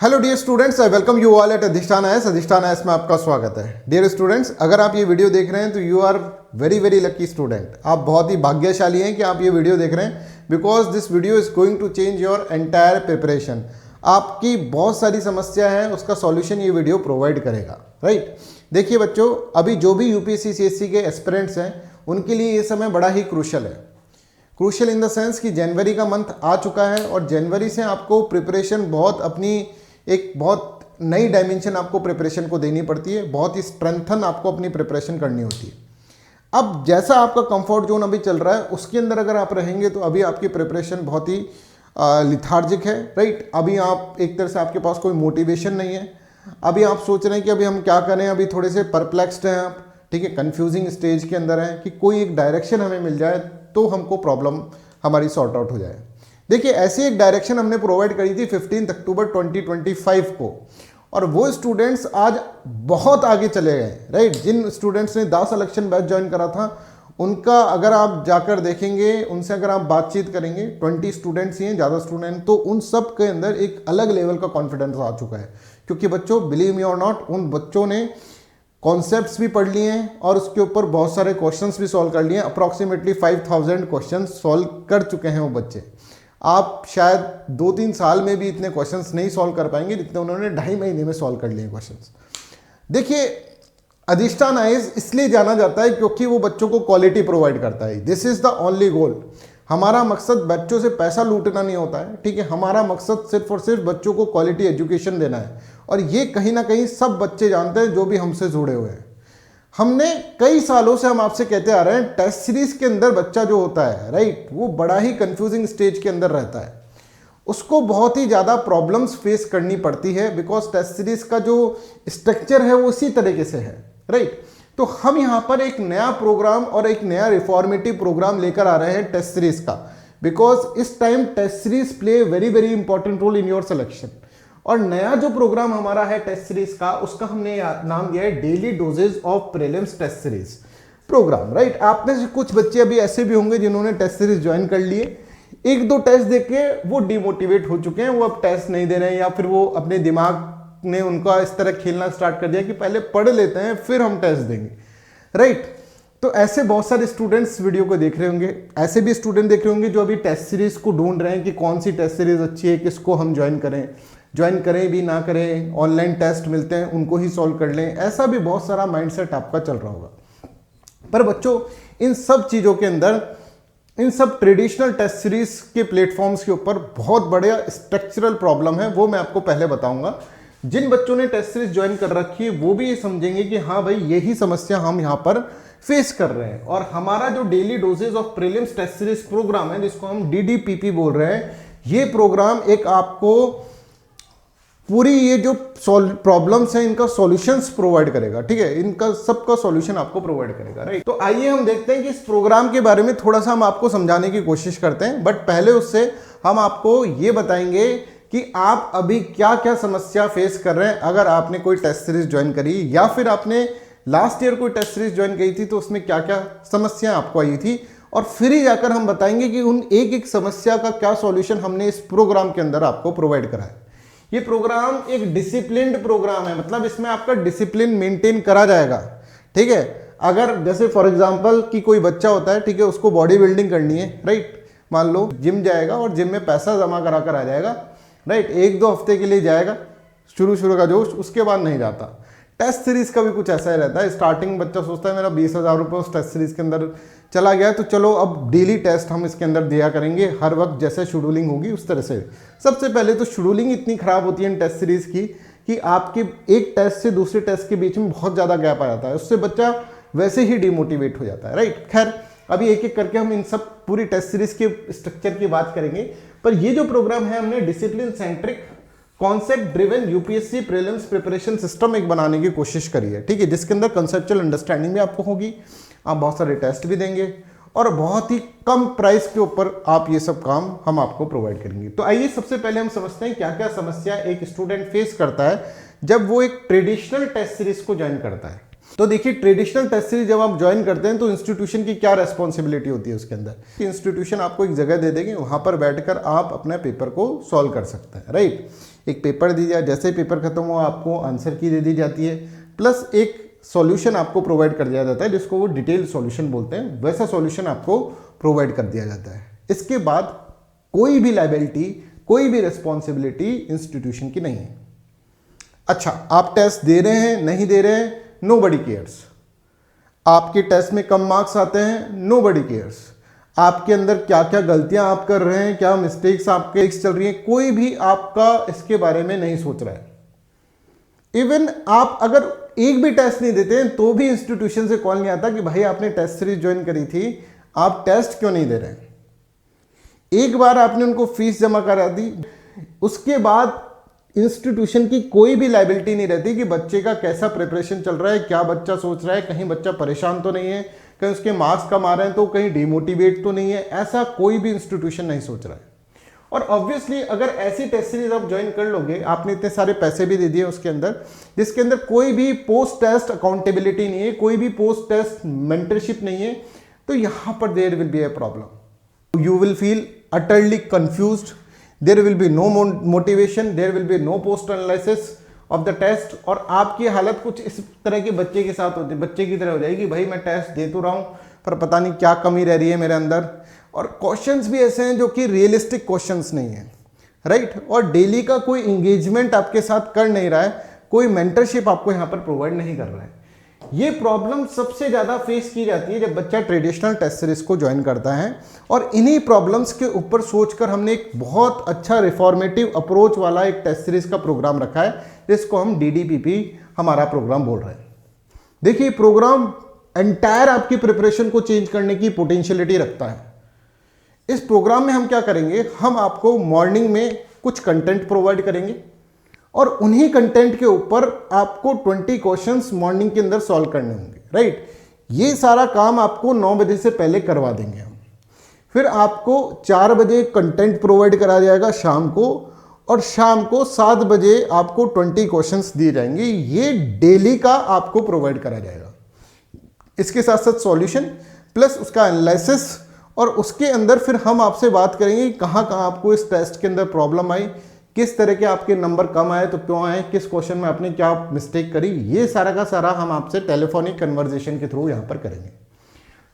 Hello dear students, I welcome you all at Adhishthan IAS. Adhishthan IAS में आपका स्वागत है। डियर स्टूडेंट्स, अगर आप ये वीडियो देख रहे हैं तो you are very very lucky student. आप बहुत ही भाग्यशाली हैं कि आप ये वीडियो देख रहे हैं, because this video is going to change your entire preparation. आपकी बहुत सारी समस्या है, उसका सॉल्यूशन ये वीडियो प्रोवाइड करेगा, राइट। देखिए बच्चों, अभी जो भी यूपीएससी सीएससी के एस्पिरेंट्स हैं उनके लिए ये समय बड़ा ही क्रूशल है। क्रूशल इन द सेंस कि जनवरी का मंथ आ चुका है और जनवरी से आपको प्रिपरेशन बहुत नई डायमेंशन आपको प्रिपरेशन को देनी पड़ती है, बहुत ही स्ट्रेंथन आपको अपनी प्रिपरेशन करनी होती है। अब जैसा आपका कंफर्ट जोन अभी चल रहा है उसके अंदर अगर आप रहेंगे तो अभी आपकी प्रिपरेशन बहुत ही लिथार्जिक है, राइट। अभी आप एक तरह से आपके पास कोई मोटिवेशन नहीं है। अभी आप सोच रहे हैं कि अभी हम क्या करें, अभी थोड़े से परप्लेक्स्ड हैं आप, ठीक है, कन्फ्यूजिंग स्टेज के अंदर हैं कि कोई एक डायरेक्शन हमें मिल जाए तो हमको प्रॉब्लम हमारी सॉर्ट आउट हो जाए। देखिए, ऐसी एक डायरेक्शन हमने प्रोवाइड करी थी 15 अक्टूबर 2025 को, और वो स्टूडेंट्स आज बहुत आगे चले गए, राइट। जिन स्टूडेंट्स ने 10 सिलेक्शन बैच ज्वाइन करा था उनका अगर आप जाकर देखेंगे, उनसे अगर आप बातचीत करेंगे, 20 स्टूडेंट्स ही हैं, ज़्यादा स्टूडेंट, तो उन सब के अंदर एक अलग लेवल का कॉन्फिडेंस आ चुका है। क्योंकि बच्चों, बिलीव मी और नॉट, उन बच्चों ने कॉन्सेप्ट्स भी पढ़ लिए हैं और उसके ऊपर बहुत सारे क्वेश्चंस भी सॉल्व कर लिए हैं। अप्रॉक्सीमेटली 5000 क्वेश्चन सॉल्व कर चुके हैं वो बच्चे। आप शायद 2-3 साल में भी इतने क्वेश्चंस नहीं सॉल्व कर पाएंगे जितने उन्होंने 2.5 महीने में सॉल्व कर लिए क्वेश्चंस। देखिए, अधिष्ठान आईएएस इसलिए जाना जाता है क्योंकि वो बच्चों को क्वालिटी प्रोवाइड करता है। This is the only goal. हमारा मकसद बच्चों से पैसा लूटना नहीं होता है, ठीक है। हमारा मकसद सिर्फ और सिर्फ बच्चों को क्वालिटी एजुकेशन देना है, और ये कहीं ना कहीं सब बच्चे जानते हैं जो भी हमसे जुड़े हुए हैं। हमने कई सालों से हम आपसे कहते आ रहे हैं, टेस्ट सीरीज के अंदर बच्चा जो होता है, राइट, वो बड़ा ही कंफ्यूजिंग स्टेज के अंदर रहता है। उसको बहुत ही ज़्यादा प्रॉब्लम्स फेस करनी पड़ती है, बिकॉज टेस्ट सीरीज का जो स्ट्रक्चर है वो उसी तरीके से है, राइट। तो हम यहाँ पर एक नया प्रोग्राम और एक नया रिफॉर्मेटिव प्रोग्राम लेकर आ रहे हैं टेस्ट सीरीज का, बिकॉज इस time test series play very very important role in your selection. और नया जो प्रोग्राम हमारा है टेस्ट सीरीज का, उसका हमने नाम दिया है daily doses of prelims test series program, right. आप में से कुछ बच्चे अभी ऐसे भी होंगे जिन्होंने टेस्ट सीरीज ज्वाइन कर लिए, 1-2 टेस्ट देके वो डिमोटिवेट हो चुके हैं, वो अब टेस्ट नहीं दे रहे हैं, या फिर वो अपने दिमाग ने उनका इस तरह खेलना स्टार्ट कर दिया कि पहले पढ़ लेते हैं फिर हम टेस्ट देंगे, राइट। तो ऐसे बहुत सारे स्टूडेंट्स वीडियो को देख रहे होंगे। ऐसे भी स्टूडेंट देख रहे होंगे जो अभी टेस्ट सीरीज को ढूंढ रहे हैं कि कौन सी टेस्ट सीरीज अच्छी है, किसको हम ज्वाइन करें भी ना करें, ऑनलाइन टेस्ट मिलते हैं उनको ही सॉल्व कर लें। ऐसा भी बहुत सारा माइंडसेट आपका चल रहा होगा। पर बच्चों, इन सब चीज़ों के अंदर, इन सब ट्रेडिशनल टेस्ट सीरीज के प्लेटफॉर्म्स के ऊपर बहुत बड़ा स्ट्रक्चरल प्रॉब्लम है, वो मैं आपको पहले बताऊंगा। जिन बच्चों ने टेस्ट सीरीज ज्वाइन कर रखी है वो भी ये समझेंगे कि हाँ भाई, यही समस्या हम यहाँ पर फेस कर रहे हैं। और हमारा जो daily doses of prelims test series program है, जिसको हम DDPP बोल रहे हैं, ये प्रोग्राम एक आपको पूरी ये जो प्रॉब्लम्स हैं इनका सॉल्यूशंस प्रोवाइड करेगा, ठीक है। इनका सबका सॉल्यूशन आपको प्रोवाइड करेगा, राइट। तो आइए हम देखते हैं कि इस प्रोग्राम के बारे में थोड़ा सा हम आपको समझाने की कोशिश करते हैं, बट पहले उससे हम आपको ये बताएंगे कि आप अभी क्या क्या समस्या फेस कर रहे हैं। अगर आपने कोई टेस्ट सीरीज ज्वाइन करी या फिर आपने लास्ट ईयर कोई टेस्ट सीरीज ज्वाइन की थी तो उसमें क्या क्या समस्या आपको आई थी, और फिर ही जाकर हम बताएंगे कि उन एक एक समस्या का क्या सॉल्यूशन हमने इस प्रोग्राम के अंदर आपको प्रोवाइड करा है। ये प्रोग्राम एक डिसिप्लिन्ड प्रोग्राम है, मतलब इसमें आपका डिसिप्लिन मेंटेन करा जाएगा, ठीक है। अगर जैसे फॉर एग्जांपल कि कोई बच्चा होता है, ठीक है, उसको बॉडी बिल्डिंग करनी है, राइट। मान लो जिम जाएगा और जिम में पैसा जमा करा कर आ जाएगा, राइट। 1-2 हफ्ते के लिए जाएगा, शुरू का जोश, उसके बाद नहीं जाता। टेस्ट सीरीज का भी कुछ ऐसा ही रहता है। स्टार्टिंग बच्चा सोचता है मेरा 20,000 रुपये उस टेस्ट सीरीज के अंदर चला गया, तो चलो अब डेली टेस्ट हम इसके अंदर दिया करेंगे, हर वक्त जैसे शेड्यूलिंग होगी उस तरह से। सबसे पहले तो शेड्यूलिंग इतनी खराब होती है इन टेस्ट सीरीज की कि आपके एक टेस्ट से दूसरे टेस्ट के बीच में बहुत ज़्यादा गैप आ जाता है, उससे बच्चा वैसे ही डिमोटिवेट हो जाता है, राइट। खैर, अभी एक एक करके हम इन सब पूरी टेस्ट सीरीज के स्ट्रक्चर की बात करेंगे। पर ये जो प्रोग्राम है, हमने discipline centric concept driven UPSC prelims preparation system एक बनाने की कोशिश करी है, ठीक है, जिसके अंदर कंसेप्चुअल अंडरस्टैंडिंग भी आपको होगी, आप बहुत सारे टेस्ट भी देंगे और बहुत ही कम प्राइस के ऊपर आप ये सब काम हम आपको प्रोवाइड करेंगे। तो आइए सबसे पहले हम समझते हैं क्या क्या समस्या एक स्टूडेंट फेस करता है जब वो एक ट्रेडिशनल टेस्ट सीरीज को ज्वाइन करता है। तो देखिए, ट्रेडिशनल टेस्ट सीरीज जब आप ज्वाइन करते हैं तो इंस्टीट्यूशन की क्या रेस्पॉन्सिबिलिटी होती है उसके अंदर। इंस्टीट्यूशन आपको एक जगह दे देंगे, वहां पर बैठकर आप अपने पेपर को सॉल्व कर सकते हैं, राइट। एक पेपर दी जाए, जैसे पेपर खत्म हो आपको आंसर की दे दी जाती है, प्लस एक सॉल्यूशन आपको प्रोवाइड कर दिया जाता है जिसको वो डिटेल सॉल्यूशन बोलते हैं, वैसा सॉल्यूशन आपको प्रोवाइड कर दिया जाता है। इसके बाद कोई भी लायबिलिटी, कोई भी रिस्पॉन्सिबिलिटी इंस्टीट्यूशन की नहीं है। अच्छा, आप टेस्ट दे रहे हैं, नहीं दे रहे हैं, नोबडी केयर्स। आपके टेस्ट में कम मार्क्स आते हैं, नोबडी केयर्स। आपके अंदर क्या क्या गलतियां आप कर रहे हैं, क्या मिस्टेक्स आपके चल रही हैं, कोई भी आपका इसके बारे में नहीं सोच रहा है। इवन आप अगर एक भी टेस्ट नहीं देते हैं तो भी इंस्टीट्यूशन से कॉल नहीं आता कि भाई आपने टेस्ट सीरीज ज्वाइन करी थी, आप टेस्ट क्यों नहीं दे रहे हैं। एक बार आपने उनको फीस जमा करा दी, उसके बाद इंस्टीट्यूशन की कोई भी लायबिलिटी नहीं रहती कि बच्चे का कैसा प्रिपरेशन चल रहा है, क्या बच्चा सोच रहा है, कहीं बच्चा परेशान तो नहीं है, कहीं उसके मार्क्स कम आ रहे हैं तो कहीं डिमोटिवेट तो नहीं है। ऐसा कोई भी इंस्टीट्यूशन नहीं सोच रहा है। और ऑब्वियसली अगर ऐसी टेस्ट सीरीज आप ज्वाइन कर लोगे, आपने इतने सारे पैसे भी दे दिए उसके अंदर, जिसके अंदर कोई भी पोस्ट टेस्ट अकाउंटेबिलिटी नहीं है, कोई भी पोस्ट टेस्ट मेंटरशिप नहीं है, तो यहां पर there will be a problem. You will feel utterly confused, there will be no motivation, there will be no post analysis of the test। और आपकी हालत कुछ इस तरह के बच्चे के साथ होती है, बच्चे की तरह हो जाएगी, भाई मैं टेस्ट दे तो रहा हूँ पर पता नहीं क्या कमी रह रही है मेरे अंदर। और क्वेश्चंस भी ऐसे हैं जो कि रियलिस्टिक क्वेश्चंस नहीं है, राइट। और डेली का कोई इंगेजमेंट आपके साथ कर नहीं रहा है, कोई मेंटरशिप आपको यहाँ पर प्रोवाइड नहीं कर रहा है। ये प्रॉब्लम सबसे ज़्यादा फेस की जाती है जब बच्चा ट्रेडिशनल टेस्ट सीरीज को ज्वाइन करता है। और इन्हीं प्रॉब्लम्स के ऊपर सोचकर हमने एक बहुत अच्छा रिफॉर्मेटिव अप्रोच वाला एक टेस्ट सीरीज का प्रोग्राम रखा है, जिसको हम DDPP हमारा प्रोग्राम बोल रहे हैं। देखिए, प्रोग्राम एंटायर आपकी प्रिपरेशन को चेंज करने की पोटेंशियलिटी रखता है। इस प्रोग्राम में हम क्या करेंगे, हम आपको मॉर्निंग में कुछ कंटेंट प्रोवाइड करेंगे और उन्हीं कंटेंट के ऊपर आपको 20 क्वेश्चंस मॉर्निंग के अंदर सॉल्व करने होंगे, राइट। ये सारा काम आपको 9 बजे से पहले करवा देंगे हम। फिर आपको 4 बजे कंटेंट प्रोवाइड करा जाएगा शाम को, और शाम को 7 बजे आपको 20 क्वेश्चंस दिए जाएंगे। ये डेली का आपको प्रोवाइड करा जाएगा। इसके साथ साथ सॉल्यूशन प्लस उसका एनालिसिस, और उसके अंदर फिर हम आपसे बात करेंगे कहाँ कहाँ आपको इस टेस्ट के अंदर प्रॉब्लम आई, किस तरह के आपके नंबर कम आए तो क्यों आए, किस क्वेश्चन में आपने क्या मिस्टेक करी, ये सारा का सारा हम आपसे टेलीफोनिक कन्वर्सेशन के थ्रू यहाँ पर करेंगे।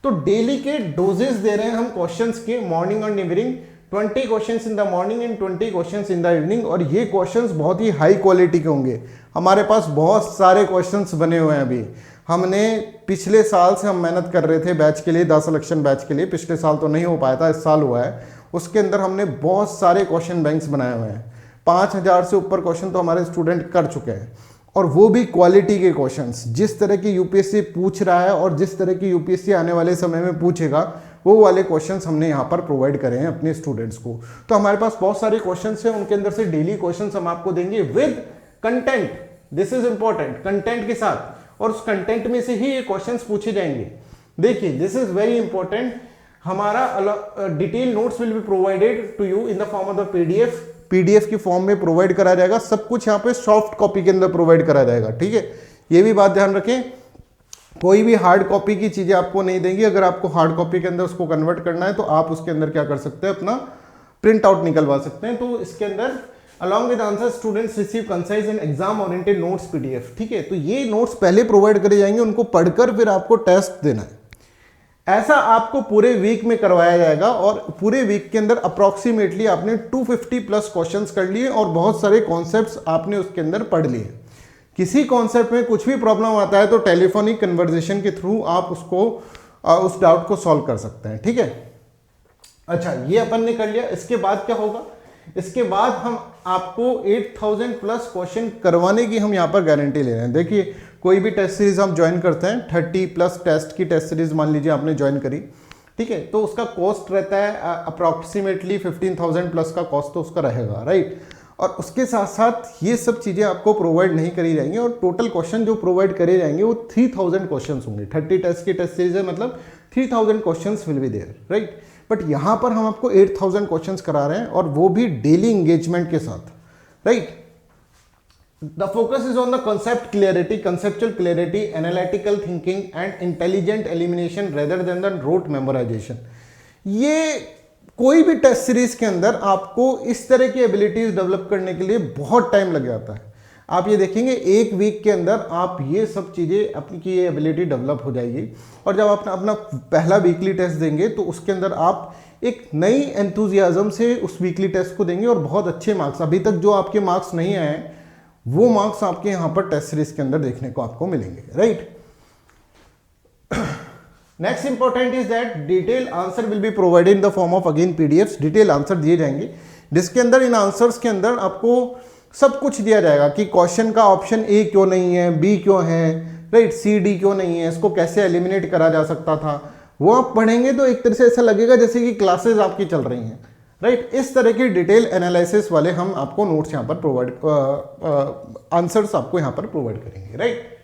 तो डेली के डोजेस दे रहे हैं हम क्वेश्चंस के, मॉर्निंग और evening, 20 questions in the morning and 20 questions in the evening. और ये क्वेश्चंस बहुत ही हाई क्वालिटी के होंगे। हमारे पास बहुत सारे क्वेश्चंस बने हुए हैं। अभी हमने पिछले साल से हम मेहनत कर रहे थे बैच के लिए, 10 सिलेक्शन बैच के लिए। पिछले साल तो नहीं हो पाया था, इस साल हुआ है। उसके अंदर हमने बहुत सारे क्वेश्चन बैंक्स बनाए हुए हैं। 5000 से ऊपर क्वेश्चन तो हमारे स्टूडेंट कर चुके हैं, और वो भी क्वालिटी के क्वेश्चंस। जिस तरह की यूपीएससी पूछ रहा है और जिस तरह की यूपीएससी आने वाले समय में पूछेगा, वो वाले क्वेश्चंस हमने यहाँ पर प्रोवाइड करे हैं अपने स्टूडेंट्स को। तो हमारे पास बहुत सारे क्वेश्चंस हैं, उनके अंदर से डेली क्वेश्चंस हम आपको देंगे with content. This is important, content के साथ, और उस कंटेंट में से ही ये क्वेश्चंस पूछे जाएंगे। देखिए, दिस इज वेरी इंपॉर्टेंट। हमारा detail notes will be provided to you in the form of the PDF की फॉर्म में प्रोवाइड करा जाएगा। सब कुछ यहाँ पे सॉफ्ट कॉपी के अंदर प्रोवाइड करा जाएगा, ठीक है। ये भी बात ध्यान रखें, कोई भी हार्ड कॉपी की चीजें आपको नहीं देंगी। अगर आपको हार्ड कॉपी के अंदर उसको कन्वर्ट करना है तो आप उसके अंदर क्या कर सकते हैं, अपना प्रिंट आउट निकलवा सकते हैं। तो इसके अंदर along with answer students receive concise and exam oriented notes PDF, ठीक है। तो ये नोट्स पहले प्रोवाइड करे जाएंगे, उनको पढ़कर फिर आपको टेस्ट देना है। ऐसा आपको पूरे वीक में करवाया जाएगा, और पूरे वीक के अंदर अप्रॉक्सीमेटली आपने 250 प्लस क्वेश्चंस कर लिए और बहुत सारे कॉन्सेप्ट्स आपने उसके अंदर पढ़ लिए। किसी कॉन्सेप्ट में कुछ भी प्रॉब्लम आता है तो टेलीफोनिक कन्वर्सेशन के थ्रू आप उसको उस डाउट को सॉल्व कर सकते हैं, ठीक है। अच्छा, ये अपन ने कर लिया। इसके बाद क्या होगा, इसके बाद हम आपको 8000 प्लस क्वेश्चन करवाने की हम यहाँ पर गारंटी ले रहे हैं। देखिए, कोई भी टेस्ट सीरीज हम ज्वाइन करते हैं, 30 प्लस टेस्ट की टेस्ट सीरीज मान लीजिए आपने ज्वाइन करी, ठीक है, तो उसका कॉस्ट रहता है अप्रॉक्सीमेटली 15000 प्लस का कॉस्ट तो उसका रहेगा, राइट। और उसके साथ साथ ये सब चीज़ें आपको प्रोवाइड नहीं करी जाएंगी, और टोटल क्वेश्चन जो प्रोवाइड करे जाएंगे वो 3000 क्वेश्चन होंगे। 30 टेस्ट की टेस्ट सीरीज है, मतलब 3000 question will be there, right. But यहाँ पर हम आपको 8000 क्वेश्चंस करा रहे हैं, और वो भी डेली एंगेजमेंट के साथ, right. The focus is on the concept clarity, conceptual clarity, analytical thinking and intelligent elimination rather than the rote memorization। ये कोई भी टेस्ट सीरीज के अंदर आपको इस तरह की एबिलिटीज डेवलप करने के लिए बहुत टाइम लग जाता है। आप ये देखेंगे एक वीक के अंदर आप ये सब चीज़ें अपनी की ये एबिलिटी डेवलप हो जाएगी, और जब आप अपना पहला वीकली टेस्ट देंगे तो उसके अंदर आप एक नई एंथुजियाज्म से उस वीकली टेस्ट को देंगे और बहुत अच्छे मार्क्स, अभी तक जो आपके मार्क्स नहीं आए हैं वो मार्क्स आपके यहाँ पर टेस्ट सीरीज के अंदर देखने को आपको मिलेंगे, right. Next important is that detail answer will be provided in the form of again PDFs. Detail answer दिए जाएंगे जिसके अंदर इन आंसर्स के अंदर आपको सब कुछ दिया जाएगा कि क्वेश्चन का ऑप्शन ए क्यों नहीं है, बी क्यों है, राइट, सी डी क्यों नहीं है, इसको कैसे एलिमिनेट करा जा सकता था। वो आप पढ़ेंगे तो एक तरह से ऐसा लगेगा जैसे कि क्लासेस आपकी चल रही हैं, राइट। इस तरह की डिटेल एनालिसिस वाले हम आपको नोट्स यहाँ पर प्रोवाइड आंसर्स आपको यहाँ पर प्रोवाइड करेंगे, राइट।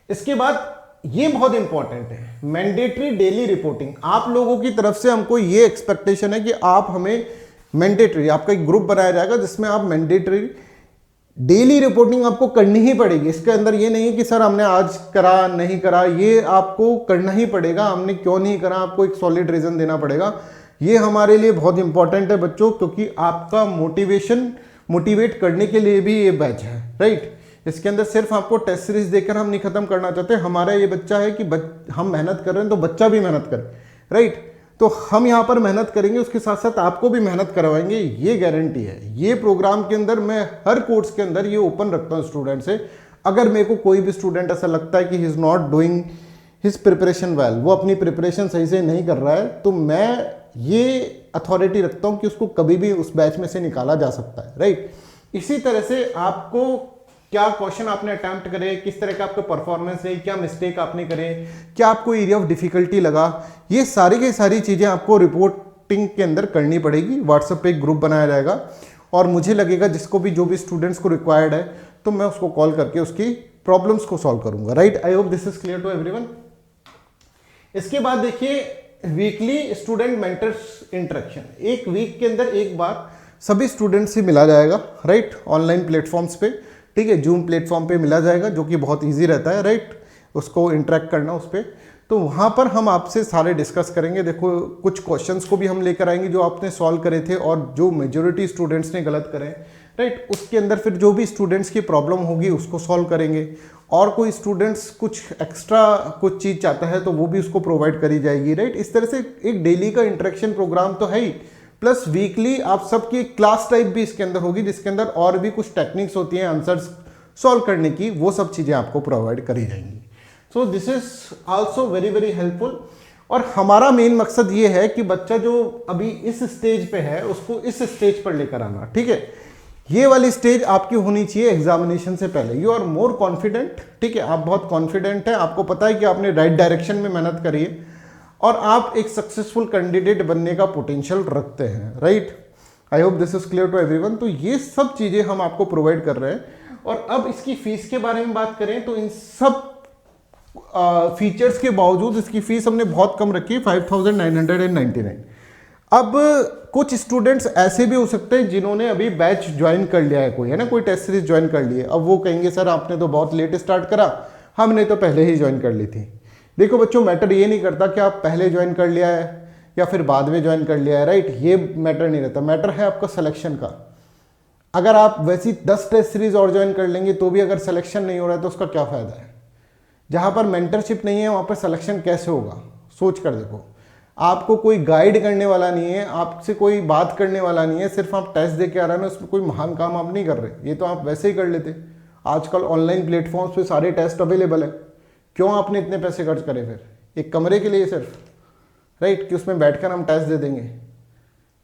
इसके बाद ये बहुत इंपॉर्टेंट है, मैंडेटरी डेली रिपोर्टिंग। आप लोगों की तरफ से हमको ये एक्सपेक्टेशन है कि आप हमें मैंडेटरी, आपका एक ग्रुप बनाया जाएगा जिसमें आप मैंडेटरी डेली रिपोर्टिंग आपको करनी ही पड़ेगी। इसके अंदर ये नहीं है कि सर हमने आज करा नहीं करा, ये आपको करना ही पड़ेगा। हमने क्यों नहीं करा आपको एक सॉलिड रीजन देना पड़ेगा। ये हमारे लिए बहुत इंपॉर्टेंट है बच्चों, क्योंकि आपका मोटिवेट करने के लिए भी ये बैच है, राइट। इसके अंदर सिर्फ आपको टेस्ट सीरीज देकर हम नहीं खत्म करना चाहते। हमारा ये बच्चा है कि हम मेहनत कर रहे हैं तो बच्चा भी मेहनत करे, राइट। तो हम यहाँ पर मेहनत करेंगे, उसके साथ साथ आपको भी मेहनत करवाएंगे, ये गारंटी है। ये प्रोग्राम के अंदर मैं हर कोर्स के अंदर ये ओपन रखता हूँ स्टूडेंट से। अगर मेरे को कोई भी स्टूडेंट ऐसा लगता है कि he is not doing his preparation well, वो अपनी प्रिपरेशन सही से नहीं कर रहा है, तो मैं ये अथॉरिटी रखता हूँ कि उसको कभी भी उस बैच में से निकाला जा सकता है, राइट। इसी तरह से आपको क्या क्वेश्चन आपने अटेम्प्ट करे, किस तरह का आपका परफॉर्मेंस है, क्या मिस्टेक आपने करे, क्या आपको एरिया ऑफ डिफिकल्टी लगा, ये सारी की सारी चीज़ें आपको रिपोर्टिंग के अंदर करनी पड़ेगी। व्हाट्सएप पे एक ग्रुप बनाया जाएगा और मुझे लगेगा जिसको भी जो भी स्टूडेंट्स को रिक्वायर्ड है तो मैं उसको कॉल करके उसकी प्रॉब्लम्स को सॉल्व करूंगा, right. I hope this is clear to everyone. इसके बाद देखिए वीकली स्टूडेंट मेंटर्स इंटरेक्शन, एक वीक के अंदर एक बार सभी स्टूडेंट से मिला जाएगा, राइट, ऑनलाइन प्लेटफॉर्म्स पे, ठीक है, जूम प्लेटफॉर्म पे मिला जाएगा, जो कि बहुत इजी रहता है, राइट, उसको इंटरेक्ट करना उस पर। तो वहाँ पर हम आपसे सारे डिस्कस करेंगे। देखो कुछ क्वेश्चंस को भी हम लेकर आएंगे जो आपने सॉल्व करे थे और जो मेजॉरिटी स्टूडेंट्स ने गलत करे, राइट। उसके अंदर फिर जो भी स्टूडेंट्स की प्रॉब्लम होगी उसको सॉल्व करेंगे, और कोई स्टूडेंट्स कुछ एक्स्ट्रा कुछ चीज़ चाहता है तो वो भी उसको प्रोवाइड करी जाएगी, राइट। इस तरह से एक डेली का इंटरेक्शन प्रोग्राम तो है ही, प्लस वीकली आप सबकी क्लास टाइप भी इसके अंदर होगी, जिसके अंदर और भी कुछ टेक्निक्स होती हैं आंसर्स सॉल्व करने की, वो सब चीज़ें आपको प्रोवाइड करी जाएंगी। So this is also very very helpful. और हमारा मेन मकसद ये है कि बच्चा जो अभी इस स्टेज पे है उसको इस स्टेज पर लेकर आना, ठीक है। ये वाली स्टेज आपकी होनी चाहिए एग्जामिनेशन से पहले। यू आर मोर कॉन्फिडेंट, ठीक है, आप बहुत कॉन्फिडेंट हैं, आपको पता है कि आपने राइट डायरेक्शन में मेहनत करी है और आप एक सक्सेसफुल कैंडिडेट बनने का पोटेंशियल रखते हैं, right. I hope this is clear to everyone. तो ये सब चीज़ें हम आपको प्रोवाइड कर रहे हैं। और अब इसकी फीस के बारे में बात करें तो इन सब फीचर्स के बावजूद इसकी फीस हमने बहुत कम रखी है, 5999। अब कुछ स्टूडेंट्स ऐसे भी हो सकते हैं जिन्होंने अभी बैच ज्वाइन कर लिया है, कोई है ना, कोई टेस्ट सीरीज ज्वाइन कर ली है। अब वो कहेंगे सर आपने तो बहुत लेट स्टार्ट करा, हमने तो पहले ही ज्वाइन कर ली थी। देखो बच्चों, मैटर ये नहीं करता कि आप पहले ज्वाइन कर लिया है या फिर बाद में ज्वाइन कर लिया है, राइट, ये मैटर नहीं रहता। मैटर है आपका सिलेक्शन का। अगर आप वैसी 10 टेस्ट सीरीज और ज्वाइन कर लेंगे तो भी अगर सिलेक्शन नहीं हो रहा है तो उसका क्या फ़ायदा है। जहाँ पर मेंटरशिप नहीं है वहाँ पर सिलेक्शन कैसे होगा, सोच कर देखो। आपको कोई गाइड करने वाला नहीं है, आपसे कोई बात करने वाला नहीं है, सिर्फ आप टेस्ट दे के आ रहे हैं, उसमें कोई महान काम आप नहीं कर रहे, ये तो आप वैसे ही कर लेते। आजकल ऑनलाइन प्लेटफॉर्म्स पे सारे टेस्ट अवेलेबल है, क्यों आपने इतने पैसे खर्च करे फिर एक कमरे के लिए सिर्फ, राइट, कि उसमें बैठकर हम टेस्ट दे देंगे।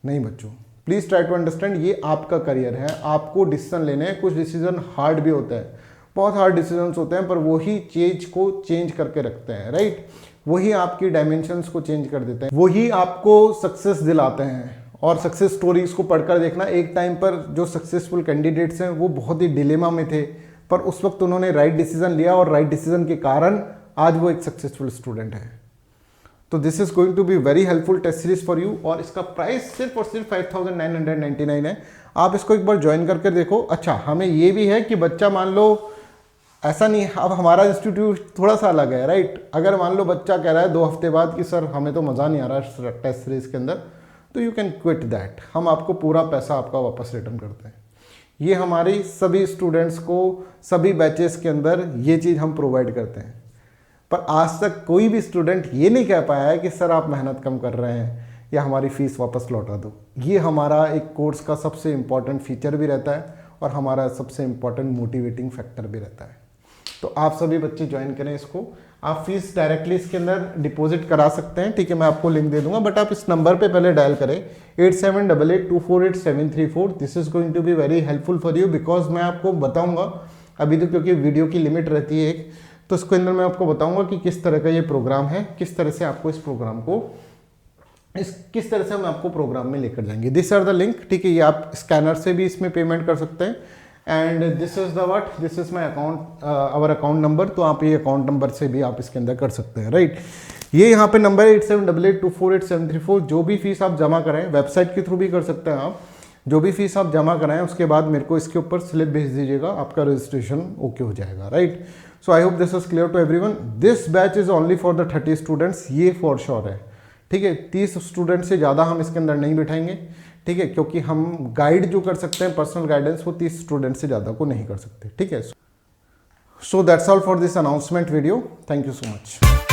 नहीं बच्चों, प्लीज़ ट्राई टू अंडरस्टैंड, ये आपका करियर है, आपको डिसीजन लेने हैं। कुछ डिसीजन हार्ड भी होता है, बहुत हार्ड डिसीजंस होते हैं, पर वही चीज को चेंज करके रखते हैं, राइट। वही आपकी डायमेंशंस को चेंज कर देते हैं, वही आपको सक्सेस दिलाते हैं। और सक्सेस स्टोरीज को पढ़कर देखना, एक टाइम पर जो सक्सेसफुल कैंडिडेट्स हैं वो बहुत ही डिलेमा में थे, पर उस वक्त उन्होंने राइट डिसीजन लिया और राइट डिसीजन के कारण आज वो एक सक्सेसफुल स्टूडेंट है। तो this is going to be very helpful test series for you. और इसका प्राइस सिर्फ और सिर्फ 5999 है। आप इसको एक बार ज्वाइन करके देखो। अच्छा, हमें ये भी है कि बच्चा मान लो ऐसा नहीं, अब हमारा इंस्टीट्यूट थोड़ा सा अलग है, राइट। अगर मान लो बच्चा कह रहा है 2 हफ्ते बाद कि सर हमें तो मज़ा नहीं आ रहा टेस्ट सीरीज के अंदर, तो यू कैन क्विट दैट, हम आपको पूरा पैसा आपका वापस रिटर्न करते हैं। ये हमारी सभी स्टूडेंट्स को सभी बैचेस के अंदर ये चीज़ हम प्रोवाइड करते हैं। पर आज तक कोई भी स्टूडेंट ये नहीं कह पाया है कि सर आप मेहनत कम कर रहे हैं या हमारी फ़ीस वापस लौटा दो। ये हमारा एक कोर्स का सबसे इम्पॉर्टेंट फीचर भी रहता है और हमारा सबसे इम्पॉर्टेंट मोटिवेटिंग फैक्टर भी रहता है। तो आप सभी बच्चे ज्वाइन करें इसको। आप फीस डायरेक्टली इसके अंदर डिपॉजिट करा सकते हैं, ठीक है, मैं आपको लिंक दे दूंगा, बट आप इस नंबर पे पहले डायल करें 8788248734। This is going to be very helpful for you, because मैं आपको बताऊंगा अभी तो, क्योंकि वीडियो की लिमिट रहती है एक, तो इसके अंदर मैं आपको बताऊंगा कि किस तरह का ये प्रोग्राम है, किस तरह से आपको इस प्रोग्राम को किस तरह से हम आपको प्रोग्राम में लेकर जाएंगे। दिस आर द लिंक, ठीक है, ये आप स्कैनर से भी इसमें पेमेंट कर सकते हैं। And this is the what, this is my account, our account number, तो आप ये अकाउंट नंबर से भी आप इसके अंदर कर सकते हैं, राइट। ये यहाँ पे नंबर है 8788248734। जो भी फीस आप जमा कराएं, वेबसाइट के थ्रू भी कर सकते हैं आप, जो भी फीस आप जमा कराएं उसके बाद मेरे को इसके ऊपर स्लिप भेज दीजिएगा, आपका रजिस्ट्रेशन ओके हो जाएगा, right. So I hope this is clear to everyone. This batch is only for the 30 students, ये फॉर श्योर है, ठीक है। 30 स्टूडेंट से ज़्यादा हम इसके अंदर नहीं बिठाएंगे, ठीक है, क्योंकि हम गाइड जो कर सकते हैं पर्सनल गाइडेंस वो 30 स्टूडेंट से ज़्यादा को नहीं कर सकते, ठीक है। So that's all for this announcement video, thank you so much.